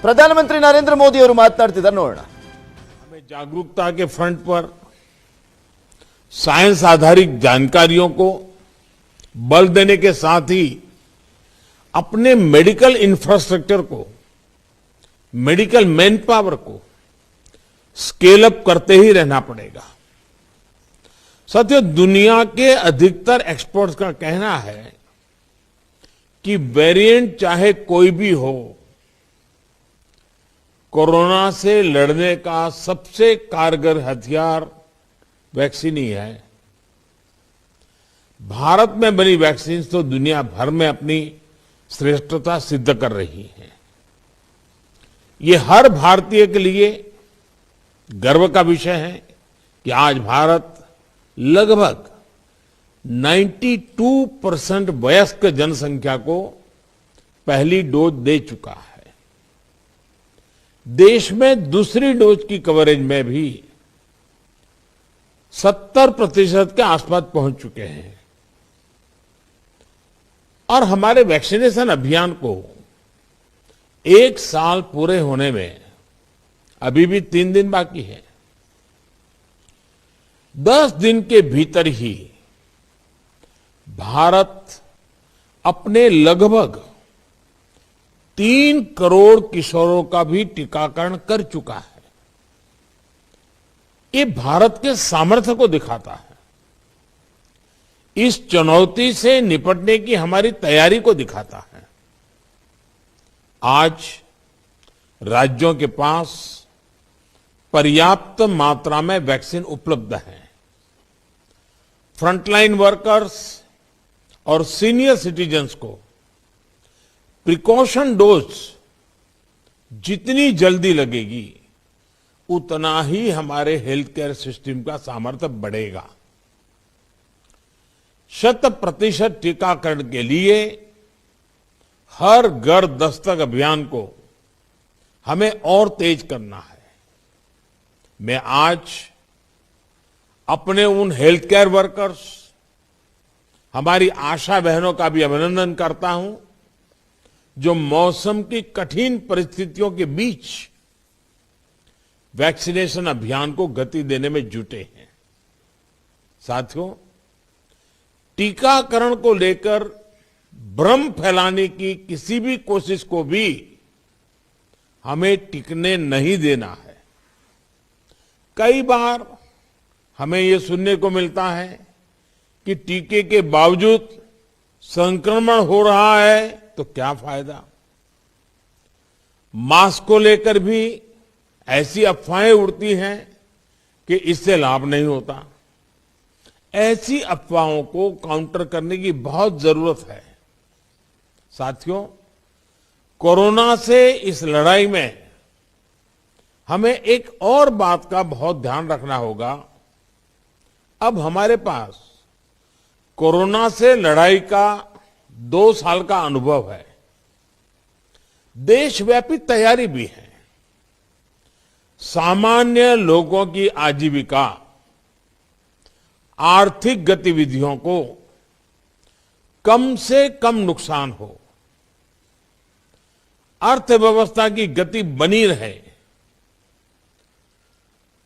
ಪ್ರಧಾನಮಂತ್ರಿ ನರೇಂದ್ರ ಮೋದಿ ಅವರು ಮಾತನಾಡ್ತಿದ್ದಾರೆ, ನೋಡೋಣ. हमें जागरूकता के फ्रंट पर साइंस आधारित जानकारियों को बल देने के साथ ही अपने मेडिकल इंफ्रास्ट्रक्चर को, मेडिकल मैन पावर को स्केल अप करते ही रहना पड़ेगा. साथियों, दुनिया के अधिकतर एक्सपर्ट्स का कहना है कि वेरिएंट चाहे कोई भी हो, कोरोना से लड़ने का सबसे कारगर हथियार वैक्सीन ही है. भारत में बनी वैक्सीन तो दुनिया भर में अपनी श्रेष्ठता सिद्ध कर रही है. ये हर भारतीय के लिए गर्व का विषय है कि आज भारत लगभग 92% वयस्क जनसंख्या को पहली डोज दे चुका है. देश में दूसरी डोज की कवरेज में भी 70% के आसपास पहुंच चुके हैं. और हमारे वैक्सीनेशन अभियान को 1 साल पूरे होने में अभी भी 3 दिन बाकी है. 10 दिन के भीतर ही भारत अपने लगभग 3 करोड़ किशोरों का भी टीकाकरण कर चुका है. ये भारत के सामर्थ्य को दिखाता है. इस चुनौती से निपटने की हमारी तैयारी को दिखाता है. आज राज्यों के पास पर्याप्त मात्रा में वैक्सीन उपलब्ध है. फ्रंटलाइन वर्कर्स और सीनियर सिटीजन्स को प्रिकॉशन डोज जितनी जल्दी लगेगी उतना ही हमारे हेल्थ केयर सिस्टम का सामर्थ्य बढ़ेगा. 100% टीकाकरण के लिए हर घर दस्तक अभियान को हमें और तेज करना है. मैं आज अपने उन हेल्थ केयर वर्कर्स, हमारी आशा बहनों का भी अभिनंदन करता हूं जो मौसम की कठिन परिस्थितियों के बीच वैक्सीनेशन अभियान को गति देने में जुटे हैं. साथियों, टीकाकरण को लेकर भ्रम फैलाने की किसी भी कोशिश को भी हमें टिकने नहीं देना है. कई बार हमें ये सुनने को मिलता है कि टीके के बावजूद संक्रमण हो रहा है तो क्या फायदा. मास्क को लेकर भी ऐसी अफवाहें उड़ती हैं कि इससे लाभ नहीं होता. ऐसी अफवाहों को काउंटर करने की बहुत जरूरत है. साथियों, कोरोना से इस लड़ाई में हमें एक और बात का बहुत ध्यान रखना होगा. अब हमारे पास कोरोना से लड़ाई का 2 साल का अनुभव है. देशव्यापी तैयारी भी है. सामान्य लोगों की आजीविका, आर्थिक गतिविधियों को कम से कम नुकसान हो, अर्थव्यवस्था की गति बनी रहे,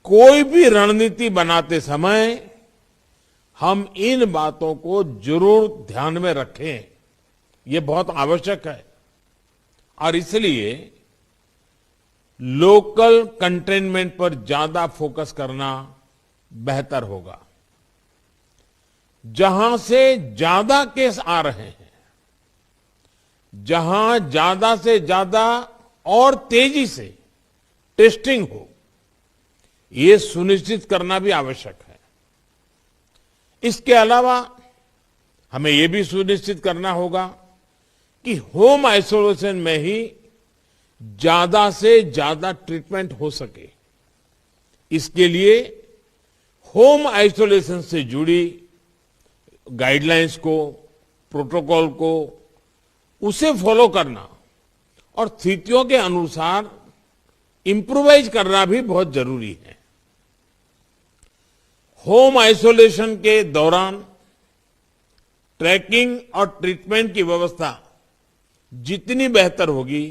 कोई भी रणनीति बनाते समय हम इन बातों को जरूर ध्यान में रखें. ये बहुत आवश्यक है. और इसलिए लोकल कंटेनमेंट पर ज्यादा फोकस करना बेहतर होगा. जहां से ज्यादा केस आ रहे हैं, जहां ज्यादा से ज्यादा और तेजी से टेस्टिंग हो, ये सुनिश्चित करना भी आवश्यक है. इसके अलावा हमें यह भी सुनिश्चित करना होगा कि होम आइसोलेशन में ही ज्यादा से ज्यादा ट्रीटमेंट हो सके. इसके लिए होम आइसोलेशन से जुड़ी गाइडलाइंस को, प्रोटोकॉल को, उसे फॉलो करना और स्थितियों के अनुसार इंप्रूवाइज करना भी बहुत जरूरी है. होम आइसोलेशन के दौरान ट्रैकिंग और ट्रीटमेंट की व्यवस्था जितनी बेहतर होगी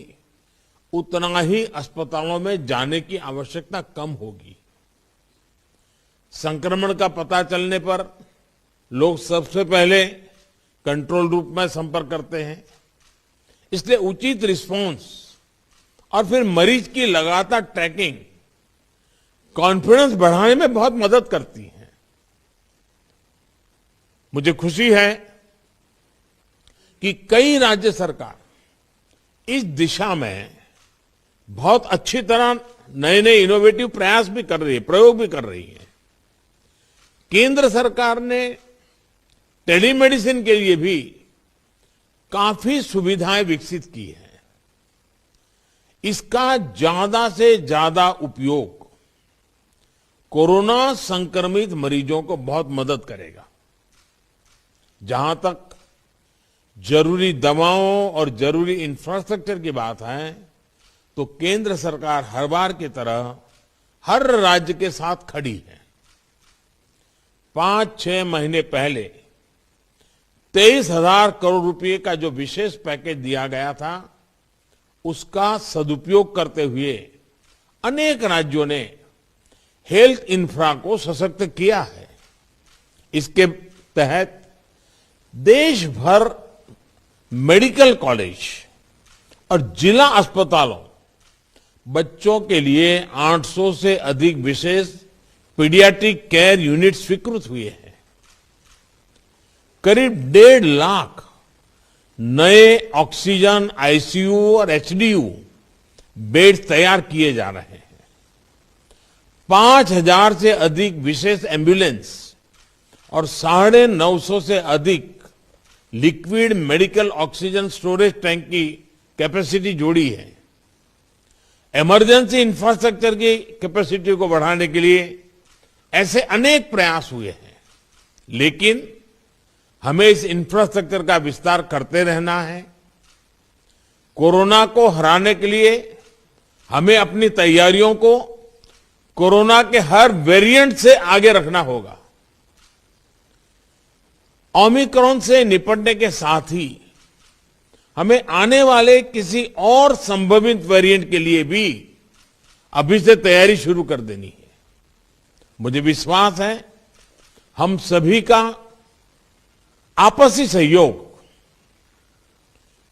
उतना ही अस्पतालों में जाने की आवश्यकता कम होगी। संक्रमण का पता चलने पर लोग सबसे पहले कंट्रोल रूम में संपर्क करते हैं, इसलिए उचित रिस्पांस और फिर मरीज की लगातार ट्रैकिंग कॉन्फिडेंस बढ़ाने में बहुत मदद करती है। मुझे खुशी है कि कई राज्य सरकार इस दिशा में बहुत अच्छी तरह नए नए इनोवेटिव प्रयास भी कर रही है, प्रयोग भी कर रही है। केंद्र सरकार ने टेलीमेडिसिन के लिए भी काफी सुविधाएं विकसित की है। इसका ज्यादा से ज्यादा उपयोग कोरोना संक्रमित मरीजों को बहुत मदद करेगा। जहां तक जरूरी दवाओं और जरूरी इंफ्रास्ट्रक्चर की बात है, तो केंद्र सरकार हर बार की तरह हर राज्य के साथ खड़ी है। 5-6 महीने पहले 23,000 करोड़ रुपए का जो विशेष पैकेज दिया गया था, उसका सदुपयोग करते हुए अनेक राज्यों ने हेल्थ इंफ्रा को सशक्त किया है। इसके तहत देश भर मेडिकल कॉलेज और जिला अस्पतालों बच्चों के लिए 800 से अधिक विशेष पीडियाट्रिक केयर यूनिट स्वीकृत हुए हैं। करीब 1.5 लाख नए ऑक्सीजन, आईसीयू और एचडीयू बेड तैयार किए जा रहे हैं। 5,000 से अधिक विशेष एम्बुलेंस और 950 से अधिक liquid medical oxygen storage tank की कैपेसिटी जोड़ी है। इमरजेंसी इंफ्रास्ट्रक्चर की कैपेसिटी को बढ़ाने के लिए ऐसे अनेक प्रयास हुए हैं, लेकिन हमें इस इंफ्रास्ट्रक्चर का विस्तार करते रहना है। कोरोना को हराने के लिए हमें अपनी तैयारियों को कोरोना के हर वेरिएंट से आगे रखना होगा। ओमिक्रॉन से निपटने के साथ ही हमें आने वाले किसी और संभावित वेरिएंट के लिए भी अभी से तैयारी शुरू कर देनी है। मुझे विश्वास है हम सभी का आपसी सहयोग,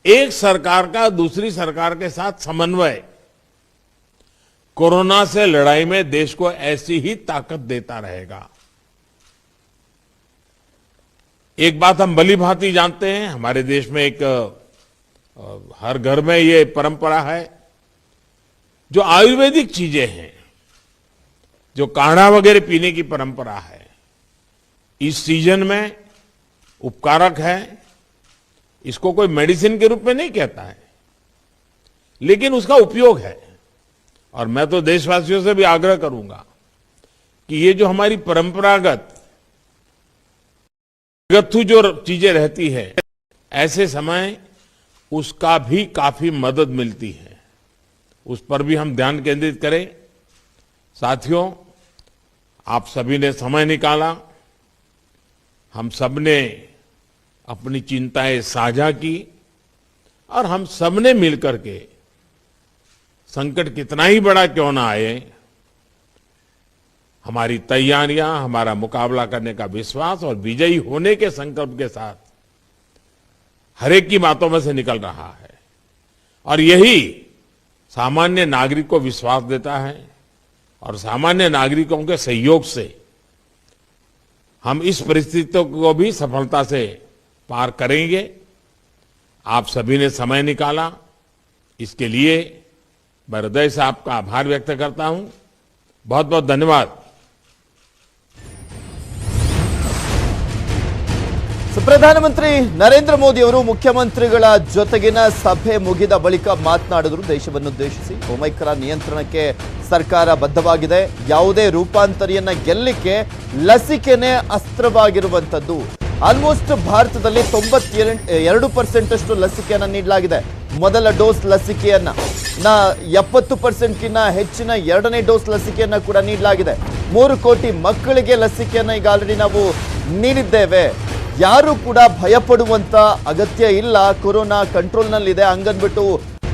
एक सरकार का दूसरी सरकार के साथ समन्वय कोरोना से लड़ाई में देश को ऐसी ही ताकत देता रहेगा। एक बात हम भली भांति जानते हैं, हमारे देश में एक हर घर में ये परंपरा है, जो आयुर्वेदिक चीजें हैं, जो काढ़ा वगैरह पीने की परंपरा है, इस सीजन में उपकारक है। इसको कोई मेडिसिन के रूप में नहीं कहता है, लेकिन उसका उपयोग है। और मैं तो देशवासियों से भी आग्रह करूंगा कि ये जो हमारी परंपरागत गत्थु जो चीजें रहती है, ऐसे समय उसका भी काफी मदद मिलती है, उस पर भी हम ध्यान केंद्रित करें। साथियों, आप सभी ने समय निकाला, हम सबने अपनी चिंताएं साझा की और हम सबने मिलकर के संकट कितना ही बड़ा क्यों ना आए, हमारी तैयारियां, हमारा मुकाबला करने का विश्वास और विजयी होने के संकल्प के साथ हर एक की बातों में से निकल रहा है। और यही सामान्य नागरिक को विश्वास देता है और सामान्य नागरिकों के सहयोग से हम इस परिस्थितियों को भी सफलता से पार करेंगे। आप सभी ने समय निकाला, इसके लिए मैं हृदय से आपका आभार व्यक्त करता हूं। बहुत बहुत धन्यवाद। ಪ್ರಧಾನಮಂತ್ರಿ ನರೇಂದ್ರ ಮೋದಿ ಅವರು ಮುಖ್ಯಮಂತ್ರಿಗಳ ಜೊತೆಗಿನ ಸಭೆ ಮುಗಿದ ಬಳಿಕ ಮಾತನಾಡಿದರು. ದೇಶವನ್ನುದ್ದೇಶಿಸಿ ಒಮೈಕ್ರಾನ್ ನಿಯಂತ್ರಣಕ್ಕೆ ಸರ್ಕಾರ ಬದ್ಧವಾಗಿದೆ, ಯಾವುದೇ ರೂಪಾಂತರಿಯನ್ನ ಗೆಲ್ಲಿಕ್ಕೆ ಲಸಿಕೆನೇ ಅಸ್ತ್ರವಾಗಿರುವಂತದ್ದು. ಆಲ್ಮೋಸ್ಟ್ ಭಾರತದಲ್ಲಿ 92% ಅಷ್ಟು ಲಸಿಕೆಯನ್ನ ನೀಡಲಾಗಿದೆ. ಮೊದಲ ಡೋಸ್ ಲಸಿಕೆಯನ್ನ 70% ಕಿನ್ನ ಹೆಚ್ಚಿನ ಎರಡನೇ ಡೋಸ್ ಲಸಿಕೆಯನ್ನ ಕೂಡ ನೀಡಲಾಗಿದೆ. 3 ಕೋಟಿ ಮಕ್ಕಳಿಗೆ ಲಸಿಕೆಯನ್ನ ಈಗ ಆಲ್ರೆಡಿ ನಾವು ನೀಡಿದ್ದೇವೆ. ಯಾರು ಕೂಡ ಭಯಪಡುವಂತ ಅಗತ್ಯ ಇಲ್ಲ, ಕೊರೋನಾ ಕಂಟ್ರೋಲ್ನಲ್ಲಿದೆ ಹಂಗನ್ಬಿಟ್ಟು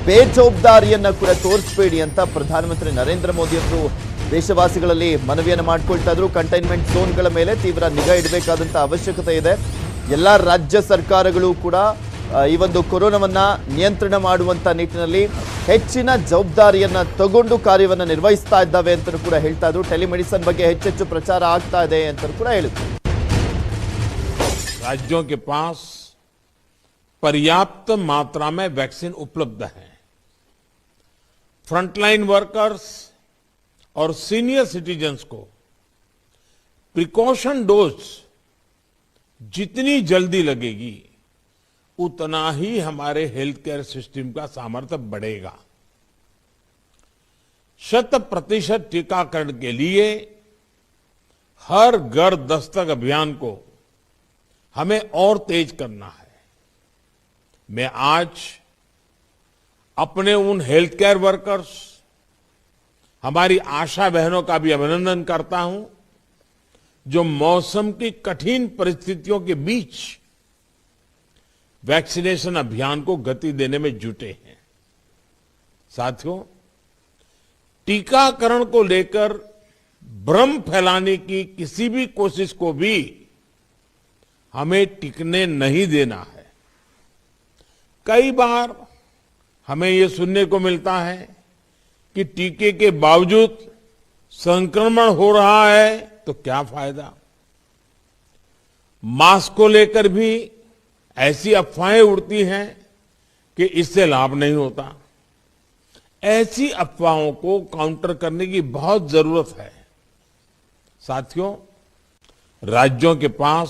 ಬೇಜವಾಬ್ದಾರಿಯನ್ನ ಕೂಡ ತೋರಿಸಬೇಡಿ ಅಂತ ಪ್ರಧಾನಮಂತ್ರಿ ನರೇಂದ್ರ ಮೋದಿ ಅವರು ದೇಶವಾಸಿಗಳಲ್ಲಿ ಮನವಿಯನ್ನು ಮಾಡಿಕೊಳ್ತಾ ಇದ್ರು. ಕಂಟೈನ್ಮೆಂಟ್ ಝೋನ್ಗಳ ಮೇಲೆ ತೀವ್ರ ನಿಗಾ ಇಡಬೇಕಾದಂತ ಅವಶ್ಯಕತೆ ಇದೆ. ಎಲ್ಲ ರಾಜ್ಯ ಸರ್ಕಾರಗಳು ಕೂಡ ಈ ಒಂದು ಕೊರೋನಾವನ್ನ ನಿಯಂತ್ರಣ ಮಾಡುವಂತ ನಿಟ್ಟಿನಲ್ಲಿ ಹೆಚ್ಚಿನ ಜವಾಬ್ದಾರಿಯನ್ನ ತಗೊಂಡು ಕಾರ್ಯವನ್ನ ನಿರ್ವಹಿಸ್ತಾ ಇದ್ದಾವೆ ಅಂತ ಕೂಡ ಹೇಳ್ತಾ ಇದ್ರು. ಟೆಲಿಮೆಡಿಸಿನ್ ಬಗ್ಗೆ ಹೆಚ್ಚೆಚ್ಚು ಪ್ರಚಾರ ಆಗ್ತಾ ಇದೆ ಅಂತ ಕೂಡ ಹೇಳಿದ್ರು. राज्यों के पास पर्याप्त मात्रा में वैक्सीन उपलब्ध है। फ्रंटलाइन वर्कर्स और सीनियर सिटीजन्स को प्रिकॉशन डोज जितनी जल्दी लगेगी उतना ही हमारे हेल्थ केयर सिस्टम का सामर्थ्य बढ़ेगा। 100% टीकाकरण के लिए हर घर दस्तक अभियान को हमें और तेज करना है। मैं आज अपने उन हेल्थ केयर वर्कर्स, हमारी आशा बहनों का भी अभिनंदन करता हूं जो मौसम की कठिन परिस्थितियों के बीच वैक्सीनेशन अभियान को गति देने में जुटे हैं। साथियों, टीकाकरण को लेकर भ्रम फैलाने की किसी भी कोशिश को भी हमें टिकने नहीं देना है। कई बार हमें ये सुनने को मिलता है कि टीके के बावजूद संक्रमण हो रहा है तो क्या फायदा। मास्क को लेकर भी ऐसी अफवाहें उड़ती हैं कि इससे लाभ नहीं होता। ऐसी अफवाहों को काउंटर करने की बहुत जरूरत है। साथियों, राज्यों के पास